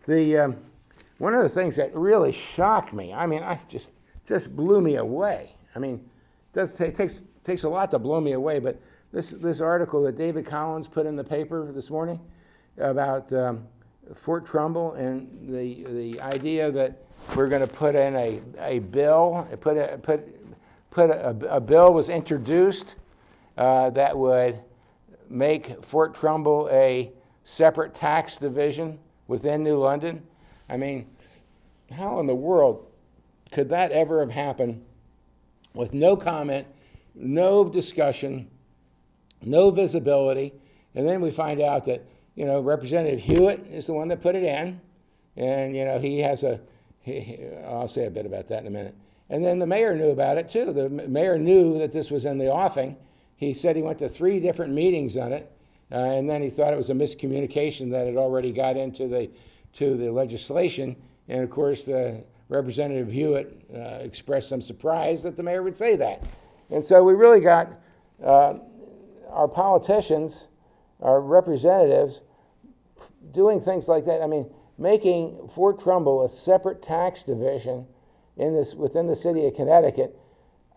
One of the things that really shocked me, I mean, I just blew me away. I mean, it takes a lot to blow me away, but this article that David Collins put in the paper this morning about Fort Trumbull and the idea that we're going to put in a bill, a bill was introduced that would make Fort Trumbull a separate tax division within New London. I mean, how in the world could that ever have happened with no comment, no discussion, no visibility? And then we find out that, Representative Hewitt is the one that put it in. And, he has I'll say a bit about that in a minute. And then the mayor knew about it too. The mayor knew that this was in the offing. He said he went to 3 different meetings on it. And then he thought it was a miscommunication that it already got into the legislation. And of course, the Representative Hewitt expressed some surprise that the mayor would say that. And so we really got our politicians, our representatives, doing things like that. I mean, making Fort Trumbull a separate tax division within the city of Connecticut.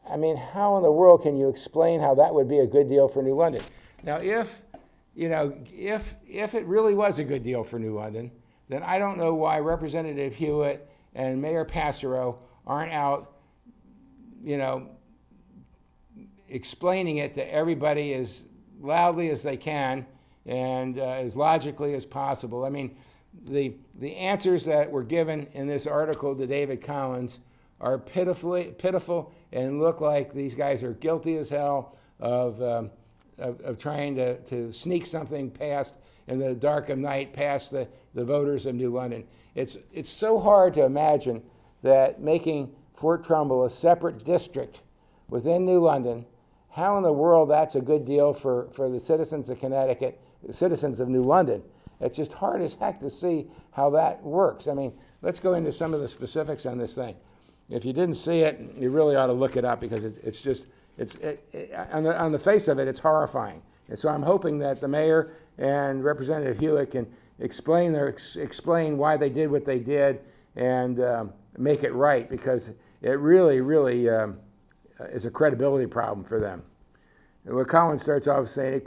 I mean, how in the world can you explain how that would be a good deal for New London? Now, if it really was a good deal for New London, then I don't know why Representative Hewitt and Mayor Passero aren't out, explaining it to everybody as loudly as they can and as logically as possible. I mean, the answers that were given in this article to David Collins are pitiful and look like these guys are guilty as hell of trying to sneak something past in the dark of night past the voters of New London. It's so hard to imagine that making Fort Trumbull a separate district within New London, how in the world that's a good deal for the citizens of Connecticut, the citizens of New London. It's just hard as heck to see how that works. I mean, let's go into some of the specifics on this thing. If you didn't see it, you really ought to look it up because on the face of it, it's horrifying. And so I'm hoping that the mayor and Representative Hewitt can explain why they did what they did and make it right, because it really is a credibility problem for them. And what Collins starts off saying,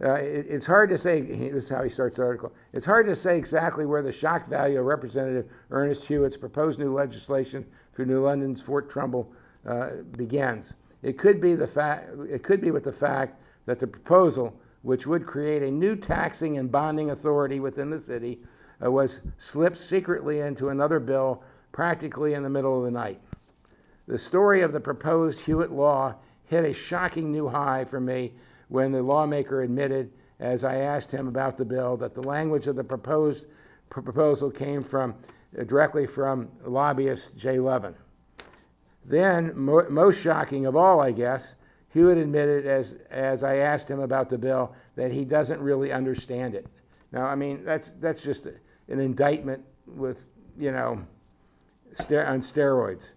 it's hard to say, this is how he starts the article, it's hard to say exactly where the shock value of Representative Ernest Hewitt's proposed new legislation for New London's Fort Trumbull begins. It could be with the fact that the proposal, which would create a new taxing and bonding authority within the city, was slipped secretly into another bill practically in the middle of the night. The story of the proposed Hewitt law hit a shocking new high for me when the lawmaker admitted, as I asked him about the bill, that the language of the proposal came directly from lobbyist Jay Levin. Then, most shocking of all, I guess, Hewitt admitted, as I asked him about the bill, that he doesn't really understand it. Now, I mean, that's just an indictment with, on steroids.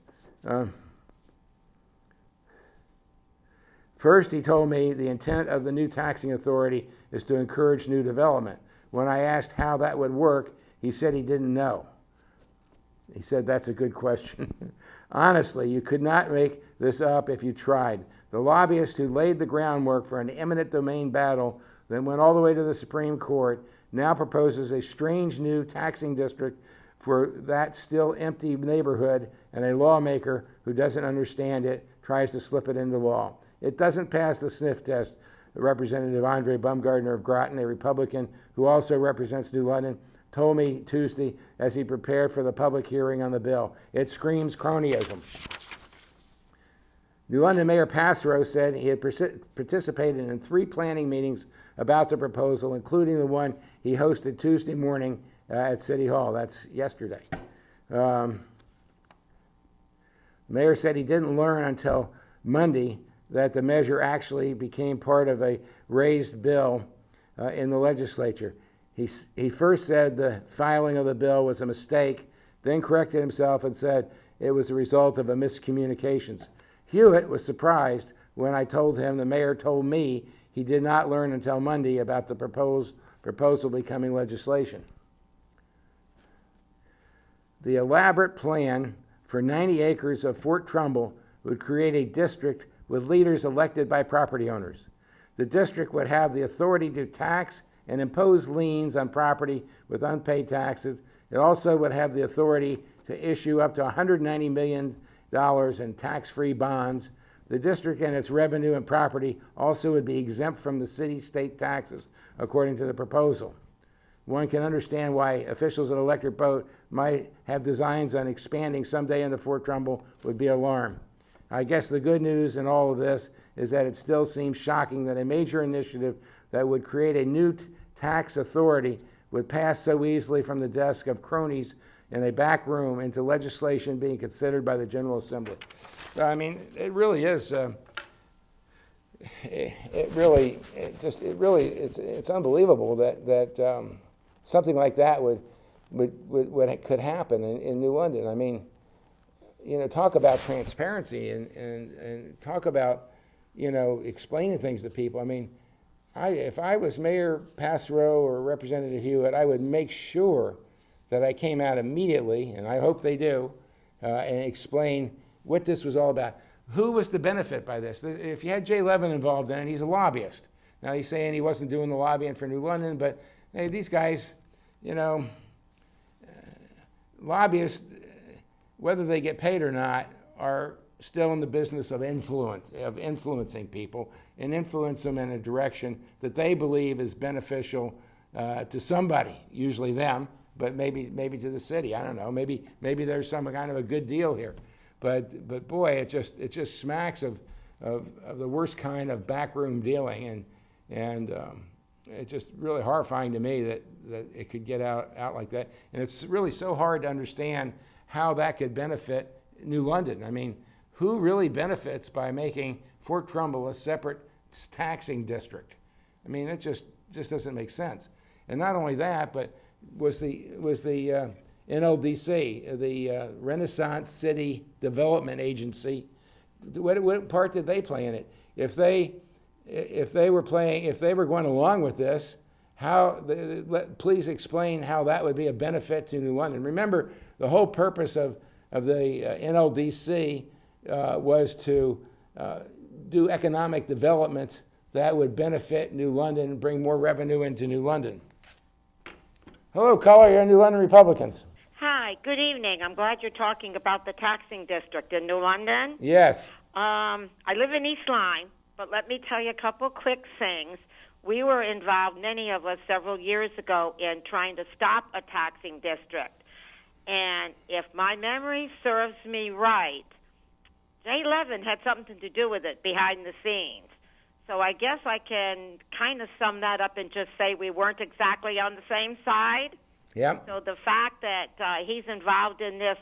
First, he told me the intent of the new taxing authority is to encourage new development. When I asked how that would work, he said he didn't know. He said, that's a good question. Honestly, you could not make this up if you tried. The lobbyist who laid the groundwork for an eminent domain battle that went all the way to the Supreme Court now proposes a strange new taxing district for that still empty neighborhood, and a lawmaker who doesn't understand it tries to slip it into law. It doesn't pass the sniff test. Representative Andre Bumgardner of Groton, a Republican who also represents New London, told me Tuesday as he prepared for the public hearing on the bill. It screams cronyism. New London Mayor Passero said he had participated in 3 planning meetings about the proposal, including the one he hosted Tuesday morning at City Hall. That's yesterday. Mayor said he didn't learn until Monday that the measure actually became part of a raised bill in the legislature. He first said the filing of the bill was a mistake, then corrected himself and said it was a result of a miscommunications. Hewitt was surprised when I told him the mayor told me he did not learn until Monday about the proposal becoming legislation. The elaborate plan for 90 acres of Fort Trumbull would create a district with leaders elected by property owners. The district would have the authority to tax and impose liens on property with unpaid taxes. It also would have the authority to issue up to $190 million in tax-free bonds. The district and its revenue and property also would be exempt from the city-state taxes, according to the proposal. One can understand why officials at electric boat might have designs on expanding someday into Fort Trumbull would be alarmed. I guess the good news in all of this is that it still seems shocking that a major initiative that would create a new tax authority would pass so easily from the desk of cronies in a back room into legislation being considered by the General Assembly. I mean, it really is. It's unbelievable that something like that could happen in New London. I mean, you know, talk about transparency and talk about, you know, explaining things to people. I mean, if I was Mayor Passero or Representative Hewitt, I would make sure that I came out immediately, and I hope they do, and explain what this was all about. Who was to benefit by this? If you had Jay Levin involved in it, he's a lobbyist. Now he's saying he wasn't doing the lobbying for New London, but hey, these guys, you know, lobbyists, whether they get paid or not, are still in the business of influencing people and influence them in a direction that they believe is beneficial to somebody, usually them, but maybe to the city. I don't know. Maybe there's some kind of a good deal here, but boy, it just smacks of the worst kind of backroom dealing, and it's just really horrifying to me that it could get out like that. And it's really so hard to understand how that could benefit New London. I mean, who really benefits by making Fort Trumbull a separate taxing district? I mean, it just doesn't make sense. And not only that, but was the NLDC, the Renaissance City Development Agency, what part did they play in it? If they were going along with this, please explain how that would be a benefit to New London. Remember, the whole purpose of the NLDC was to do economic development that would benefit New London and bring more revenue into New London. Hello, caller. You're New London Republicans. Hi. Good evening. I'm glad you're talking about the taxing district in New London. Yes. I live in East Lyme, but let me tell you a couple quick things. We were involved, many of us, several years ago in trying to stop a taxing district. And if my memory serves me right, Jay Levin had something to do with it behind the scenes. So I guess I can kind of sum that up and just say we weren't exactly on the same side. Yeah. So the fact that he's involved in this,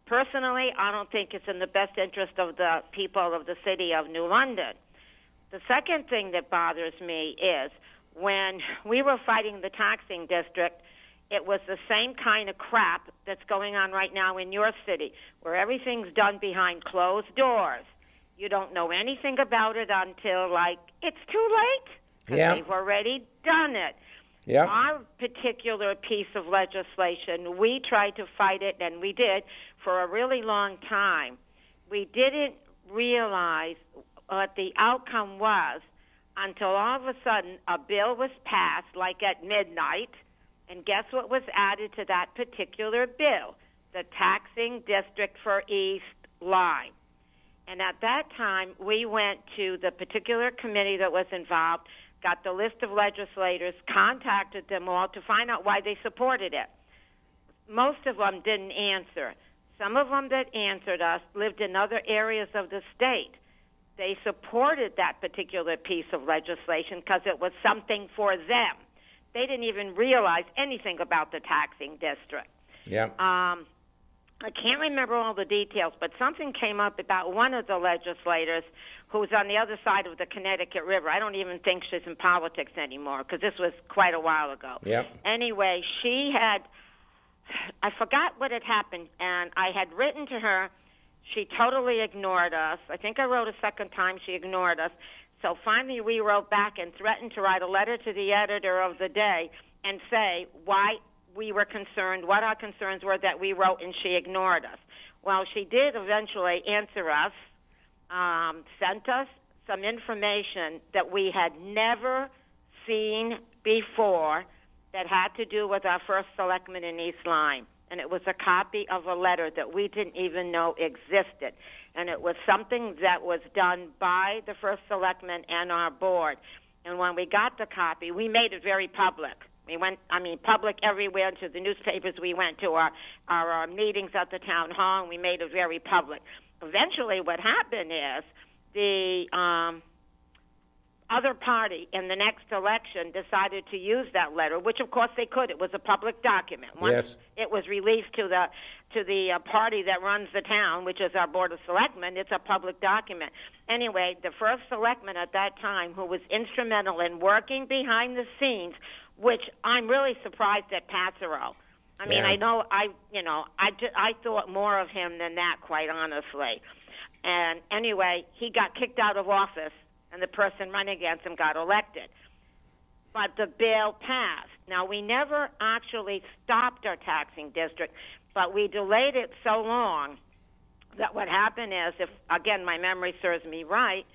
personally, I don't think it's in the best interest of the people of the city of New London. The second thing that bothers me is when we were fighting the taxing district, it was the same kind of crap that's going on right now in your city, where everything's done behind closed doors. You don't know anything about it until, like, it's too late, because they've already done it. Yeah. Our particular piece of legislation, we tried to fight it, and we did, for a really long time. We didn't realize what the outcome was until all of a sudden a bill was passed, like at midnight, and guess what was added to that particular bill? The taxing district for East Lyme. And at that time, we went to the particular committee that was involved, got the list of legislators, contacted them all to find out why they supported it. Most of them didn't answer. Some of them that answered us lived in other areas of the state. They supported that particular piece of legislation because it was something for them. They didn't even realize anything about the taxing district. Yeah. I can't remember all the details, but something came up about one of the legislators who's on the other side of the Connecticut River. I don't even think she's in politics anymore because this was quite a while ago. Yeah. Anyway, I forgot what had happened, and I had written to her. She totally ignored us. I think I wrote a second time. She ignored us. So finally we wrote back and threatened to write a letter to the editor of the day and say, why we were concerned, what our concerns were that we wrote, and she ignored us. Well, she did eventually answer us, sent us some information that we had never seen before that had to do with our first selectman in East Lyme. And it was a copy of a letter that we didn't even know existed. And it was something that was done by the first selectman and our board. And when we got the copy, we made it very public. We went, public everywhere, to the newspapers. We went to our meetings at the town hall, and we made it very public. Eventually, what happened is the other party in the next election decided to use that letter, which of course they could. It was a public document. Once it was released to the party that runs the town, which is our Board of Selectmen, it's a public document. Anyway, the first selectman at that time, who was instrumental in working behind the scenes, which I'm really surprised at Passero. I know I thought more of him than that, quite honestly. And anyway, he got kicked out of office, and the person running against him got elected. But the bill passed. Now, we never actually stopped our taxing district, but we delayed it so long that what happened is, if, again, my memory serves me right,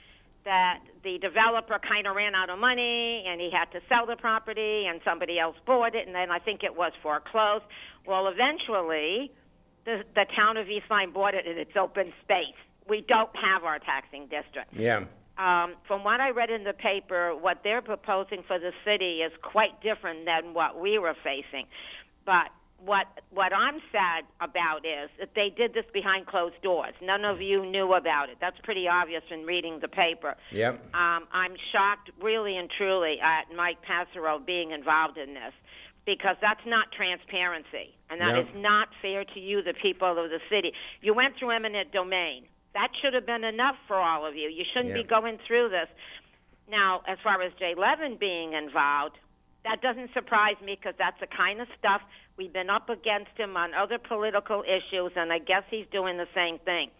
that the developer kind of ran out of money, and he had to sell the property, and somebody else bought it, and then I think it was foreclosed. Well, eventually, the town of East Lyme bought it in its open space. We don't have our taxing district. Yeah. From what I read in the paper, what they're proposing for the city is quite different than what we were facing. But what I'm sad about is that they did this behind closed doors. None of you knew about it. That's pretty obvious in reading the paper. Yep. I'm shocked, really and truly, at Mike Passero being involved in this, because that's not transparency, and that is not fair to you, the people of the city. You went through eminent domain. That should have been enough for all of you. You shouldn't be going through this. Now, as far as Jay Levin being involved, that doesn't surprise me, because that's the kind of stuff we've been up against him on other political issues, and I guess he's doing the same thing.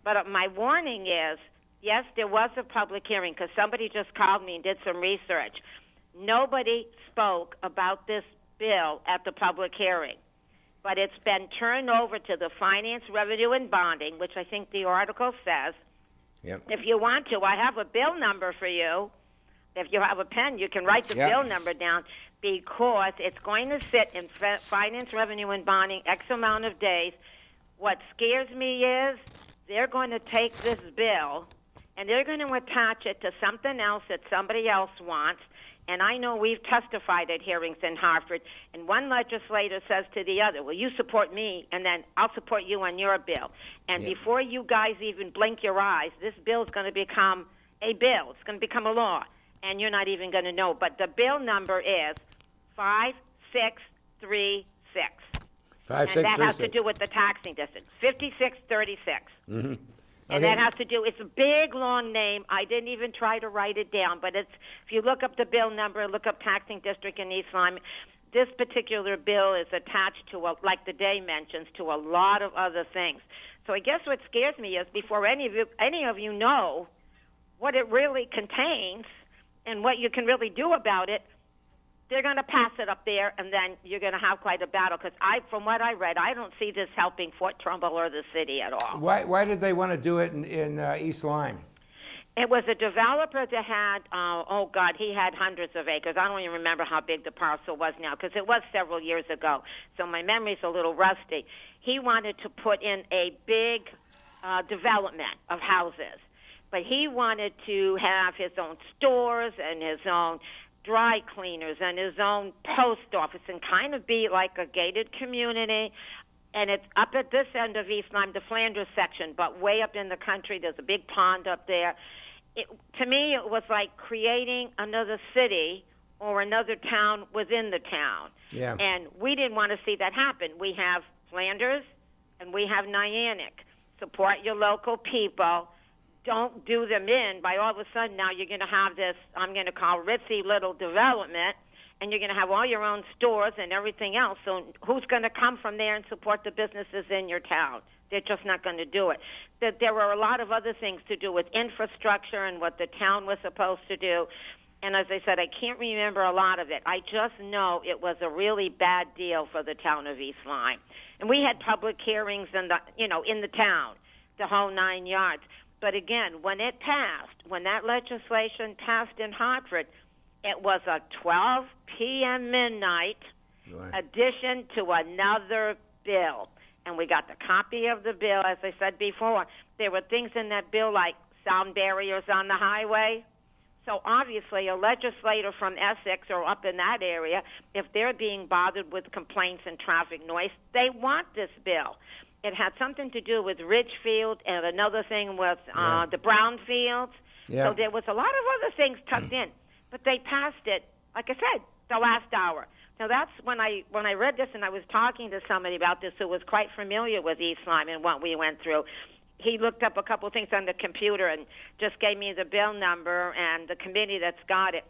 But my warning is, yes, there was a public hearing, because somebody just called me and did some research. Nobody spoke about this bill at the public hearing. But it's been turned over to the Finance, Revenue, and Bonding, which I think the article says. Yep. If you want to, I have a bill number for you. If you have a pen, you can write the bill number down, because it's going to sit in Finance, Revenue, and Bonding X amount of days. What scares me is they're going to take this bill, and they're going to attach it to something else that somebody else wants. And I know we've testified at hearings in Hartford, and one legislator says to the other, well, you support me, and then I'll support you on your bill. And before you guys even blink your eyes, this bill is going to become a bill. It's going to become a law, and you're not even going to know. But the bill number is 5636. 5636. And that has to do with the taxing district, 5636. Mm-hmm. And that has to do, it's a big, long name. I didn't even try to write it down, but it's, if you look up the bill number, look up taxing district in East Lyme, this particular bill is attached to, like the day mentions, to a lot of other things. So I guess what scares me is, before any of you know what it really contains and what you can really do about it, they're going to pass it up there, and then you're going to have quite a battle. Because from what I read, I don't see this helping Fort Trumbull or the city at all. Why did they want to do it in East Lyme? It was a developer that had, he had hundreds of acres. I don't even remember how big the parcel was now, because it was several years ago. So my memory's a little rusty. He wanted to put in a big development of houses. But he wanted to have his own stores and his own dry cleaners and his own post office, and kind of be like a gated community. And it's up at this end of East Lyme, the Flanders section, but way up in the country. There's a big pond up there. To me, it was like creating another city or another town within the town. Yeah. And we didn't want to see that happen. We have Flanders and we have Niantic. Support your local people. Don't do them in by all of a sudden now you're going to have this, I'm going to call ritzy little development, and you're going to have all your own stores and everything else. So who's going to come from there and support the businesses in your town? They're just not going to do it. There were a lot of other things to do with infrastructure and what the town was supposed to do. And as I said, I can't remember a lot of it. I just know it was a really bad deal for the town of East Lyme. And we had public hearings in the town, the whole 9 yards. But again, when it passed, when that legislation passed in Hartford, it was a 12 p.m. midnight addition to another bill. And we got the copy of the bill. As I said before, there were things in that bill like sound barriers on the highway. So obviously a legislator from Essex or up in that area, if they're being bothered with complaints and traffic noise, they want this bill. It had something to do with Ridgefield and another thing with the Brownfields. Yeah. So there was a lot of other things tucked in. But they passed it, like I said, the last hour. Now that's when I read this and I was talking to somebody about this who was quite familiar with East Lyme and what we went through. He looked up a couple things on the computer and just gave me the bill number and the committee that's got it.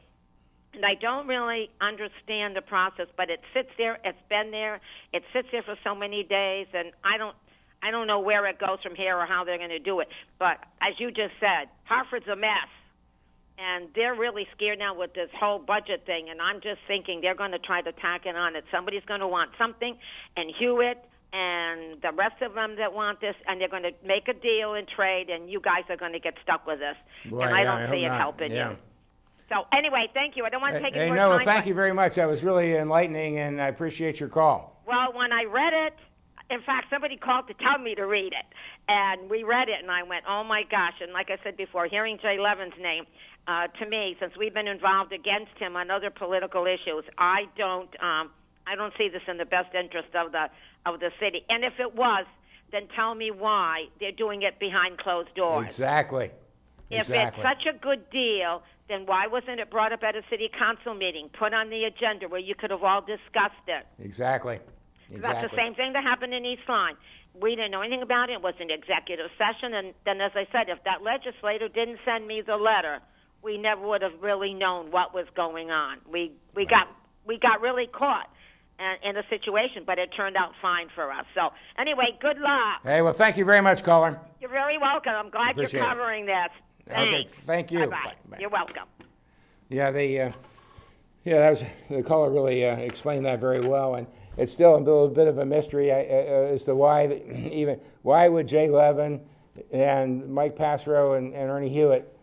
And I don't really understand the process, but it sits there. It's been there. It sits there for so many days, and I don't know where it goes from here or how they're going to do it. But as you just said, Hartford's a mess, and they're really scared now with this whole budget thing. And I'm just thinking they're going to try to tack it on it. Somebody's going to want something, and Hewitt and the rest of them that want this, and they're going to make a deal and trade, and you guys are going to get stuck with this. Well, and I don't see it helping you. So anyway, thank you. I don't want to take any more time. Well, thank you very much. That was really enlightening, and I appreciate your call. Well, when I read it, in fact, somebody called to tell me to read it, and we read it, and I went, oh, my gosh. And like I said before, hearing Jay Levin's name, to me, since we've been involved against him on other political issues, I don't see this in the best interest of the city. And if it was, then tell me why they're doing it behind closed doors. Exactly. If it's such a good deal, then why wasn't it brought up at a city council meeting, put on the agenda where you could have all discussed it? Exactly. That's the same thing that happened in East Lyme. We didn't know anything about it. It was an executive session. And then, as I said, if that legislator didn't send me the letter, we never would have really known what was going on. We got really caught in a situation, but it turned out fine for us. So anyway, good luck. Hey, well, thank you very much, caller. You're very welcome. I'm glad you're covering this. Thanks. Okay, thank you. Bye-bye. Bye. You're welcome. Yeah, that was the caller really explained that very well, and it's still a little bit of a mystery as to why would Jay Levin and Mike Passero and Ernie Hewitt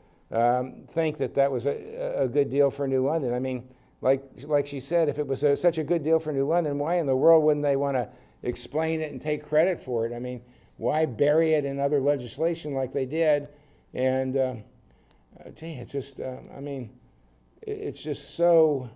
think that was a good deal for New London. I mean, like she said, if it was such a good deal for New London, why in the world wouldn't they want to explain it and take credit for it? I mean, why bury it in other legislation like they did? And it's just, it's just so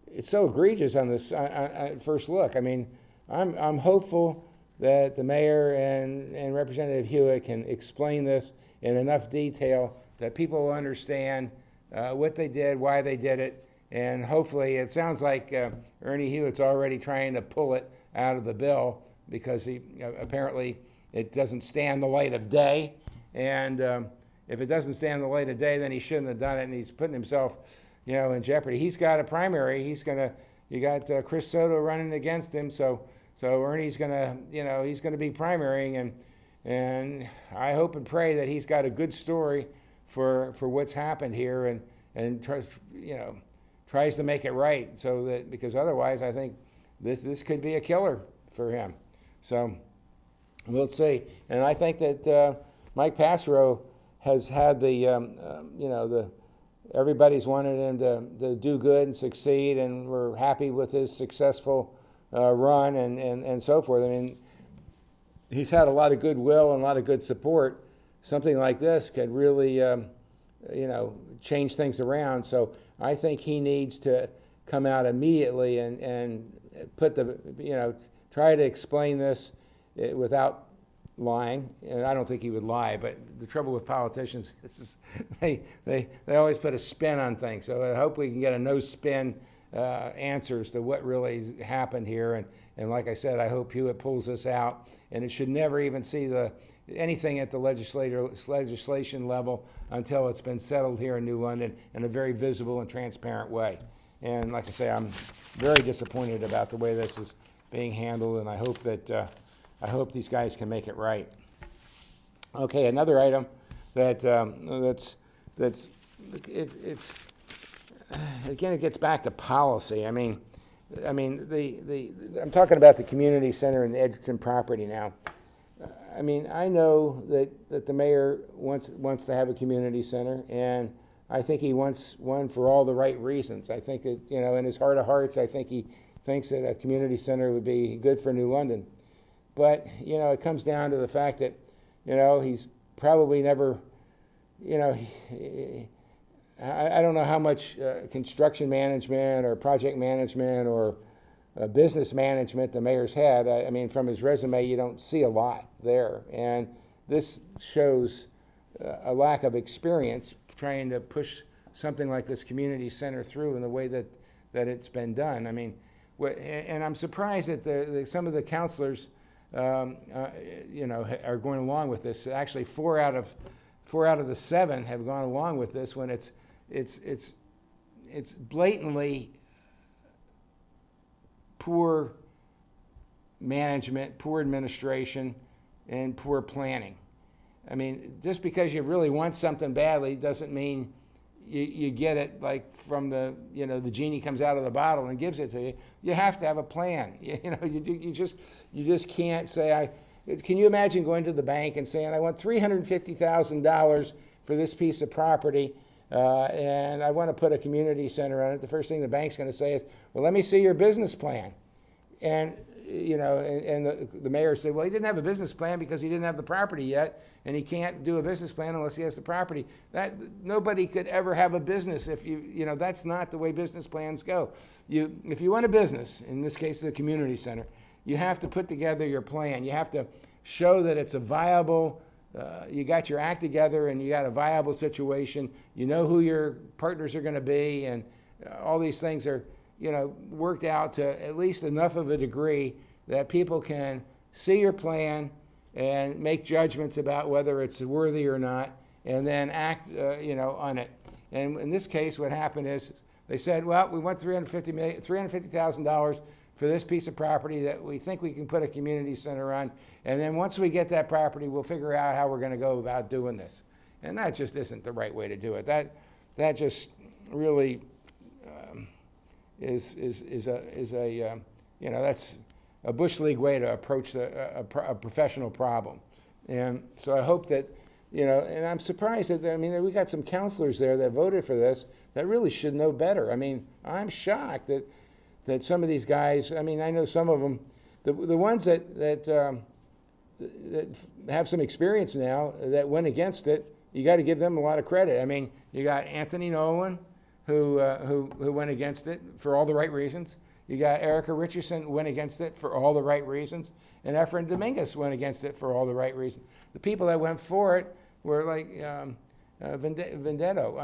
egregious on this at first look. I mean, I'm hopeful that the mayor and Representative Hewitt can explain this in enough detail that people will understand what they did, why they did it, and hopefully it sounds like Ernie Hewitt's already trying to pull it out of the bill because he apparently it doesn't stand the light of day, and if it doesn't stand the light of day, then he shouldn't have done it, and he's putting himself, in jeopardy. He's got a primary. You got Chris Soto running against him, so Ernie's gonna be primarying, and I hope and pray that he's got a good story for what's happened here, and tries to make it right, so that because otherwise I think this could be a killer for him. So we'll see. And I think that Mike Passero has had everybody's wanted him to do good and succeed, and we're happy with his successful run and so forth. I mean, he's had a lot of goodwill and a lot of good support. Something like this could really, change things around. So I think he needs to come out immediately and put try to explain this without lying. And I don't think he would lie, but the trouble with politicians is they always put a spin on things. So I hope we can get a no spin answers to what really happened here. And like I said, I hope Hewitt pulls this out, and it should never even see anything at the legislation level until it's been settled here in New London in a very visible and transparent way. And like I say, I'm very disappointed about the way this is being handled, and I hope these guys can make it right. Okay, another item that's again, it gets back to policy. I mean, I'm talking about the community center and the Edgerton property now. I mean, I know that the mayor wants to have a community center, and I think he wants one for all the right reasons. I think that, in his heart of hearts, I think he thinks that a community center would be good for New London. But, it comes down to the fact that, he's probably never, I don't know how much construction management or project management or business management the mayor's had. I mean, from his resume, you don't see a lot there. And this shows a lack of experience trying to push something like this community center through in the way that it's been done. I mean, and I'm surprised that some of the councilors, are going along with this. Actually, four out of the 7 have gone along with this when it's blatantly poor management, poor administration, and poor planning. I mean, just because you really want something badly doesn't mean you get it like from the genie comes out of the bottle and gives it to you. You have to have a plan. You just can't say, can you imagine going to the bank and saying, I want $350,000 for this piece of property, and I want to put a community center on it. The first thing the bank's going to say is, well, let me see your business plan. And the mayor said, well, he didn't have a business plan because he didn't have the property yet, and he can't do a business plan unless he has the property. Nobody could ever have a business if that's not the way business plans go. If you want a business, in this case the community center, you have to put together your plan. You have to show that it's a viable, you got your act together and you got a viable situation. You know who your partners are going to be, and all these things are worked out to at least enough of a degree that people can see your plan and make judgments about whether it's worthy or not, and then act, on it. And in this case, what happened is they said, well, we want $350,000 for this piece of property that we think we can put a community center on, and then once we get that property, we'll figure out how we're going to go about doing this. And that just isn't the right way to do it. That just really is that's a Bush League way to approach a professional problem. And so I hope that, and I'm surprised that, we got some counselors there that voted for this that really should know better. I mean, I'm shocked that some of these guys, I know some of them, the ones that have some experience now that went against it, you got to give them a lot of credit. You got Anthony Nolan, who went against it for all the right reasons. You got Erica Richardson who went against it for all the right reasons, and Efrain Dominguez went against it for all the right reasons. The people that went for it were like Vendetto.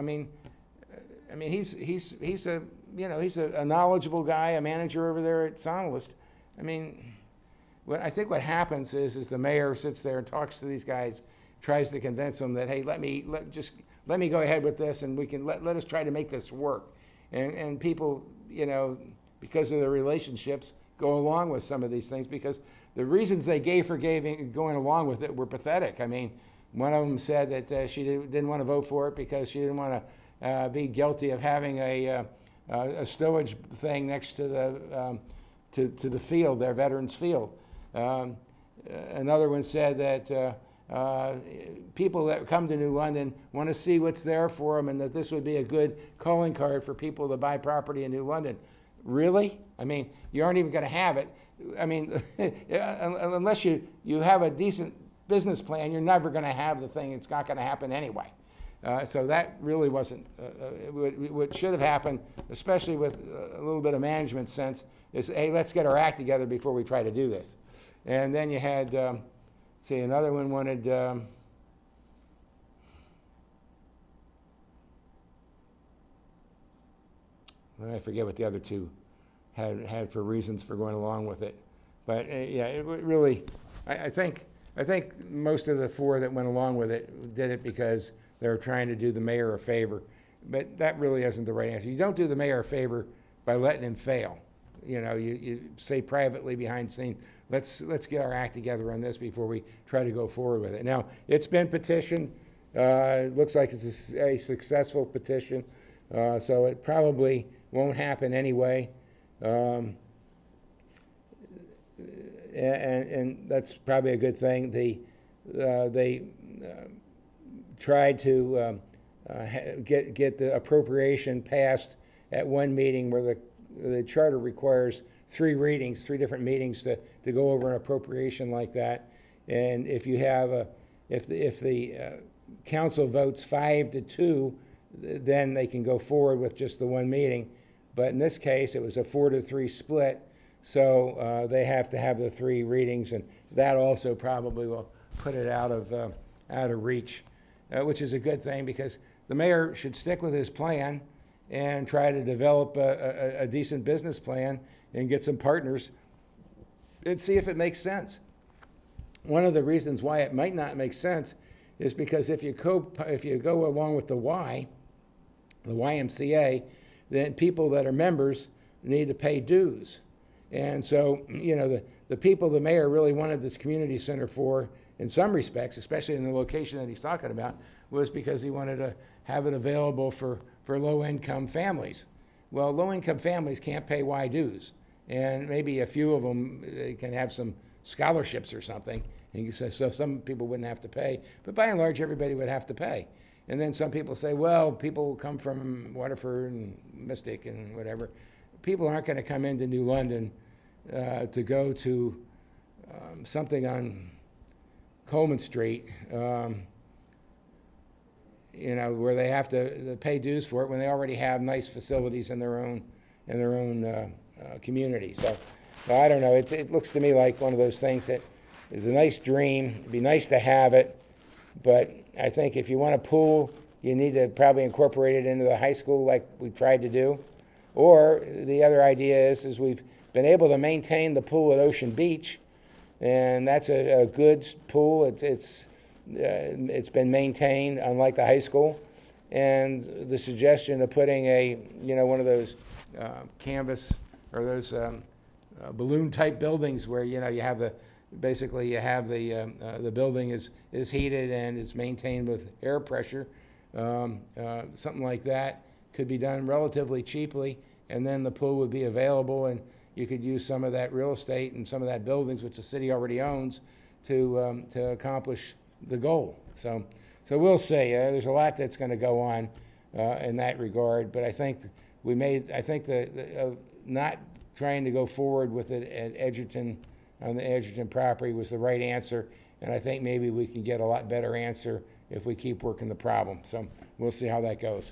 He's a knowledgeable guy, a manager over there at Sonalist. I think what happens is the mayor sits there and talks to these guys, tries to convince them that, hey, let me go ahead with this, and we can let us try to make this work. And people, because of their relationships, go along with some of these things because the reasons they gave for going along with it were pathetic. One of them said that she didn't want to vote for it because she didn't want to be guilty of having a stowage thing next to the field, their veterans field. Another one said that people that come to New London want to see what's there for them, and that this would be a good calling card for people to buy property in New London. Really? You aren't even going to have it. Unless you have a decent business plan, you're never going to have the thing. It's not going to happen anyway. So that really wasn't what should have happened, especially with a little bit of management sense, is, hey, let's get our act together before we try to do this. And then you had, another one wanted, I forget what the other two had for reasons for going along with it. But it really, I think most of the 4 that went along with it did it because they were trying to do the mayor a favor. But that really isn't the right answer. You don't do the mayor a favor by letting him fail. You say privately behind the scene, let's get our act together on this before we try to go forward with it. Now, it's been petitioned. It looks like it's a successful petition. So it probably won't happen anyway. And that's probably a good thing. They tried to get the appropriation passed at one meeting where the charter requires three different meetings to go over an appropriation like that. And if you have if the council votes 5-2, then they can go forward with just the one meeting. But in this case, it was a 4-3 split, so they have to have the three readings, and that also probably will put it out of reach, which is a good thing, because the mayor should stick with his plan and try to develop a decent business plan and get some partners and see if it makes sense. One of the reasons why it might not make sense is because if you go along with the YMCA, then people that are members need to pay dues. And so, the people the mayor really wanted this community center for, in some respects, especially in the location that he's talking about, was because he wanted to have it available for low-income families. Well, low-income families can't pay Y dues, and maybe a few of them can have some scholarships or something, and so some people wouldn't have to pay, but by and large, everybody would have to pay. And then some people say, well, people come from Waterford and Mystic and whatever. People aren't going to come into New London to go to something on Coleman Street, where they have to pay dues for it when they already have nice facilities in their own community. So I don't know. It looks to me like one of those things that is a nice dream. It'd be nice to have it, but I think if you want a pool, you need to probably incorporate it into the high school like we tried to do. Or the other idea is we've been able to maintain the pool at Ocean Beach, and that's a good pool. It's been maintained, unlike the high school. And the suggestion of putting one of those canvas or those balloon type buildings where you have the building is heated and is maintained with air pressure, something like that could be done relatively cheaply, and then the pool would be available, and you could use some of that real estate and some of that buildings, which the city already owns, to accomplish the goal. So we'll see. There's a lot that's going to go on in that regard, but I think not trying to go forward with it at Edgerton, on the Edgerton property, was the right answer, and I think maybe we can get a lot better answer if we keep working the problem. So we'll see how that goes.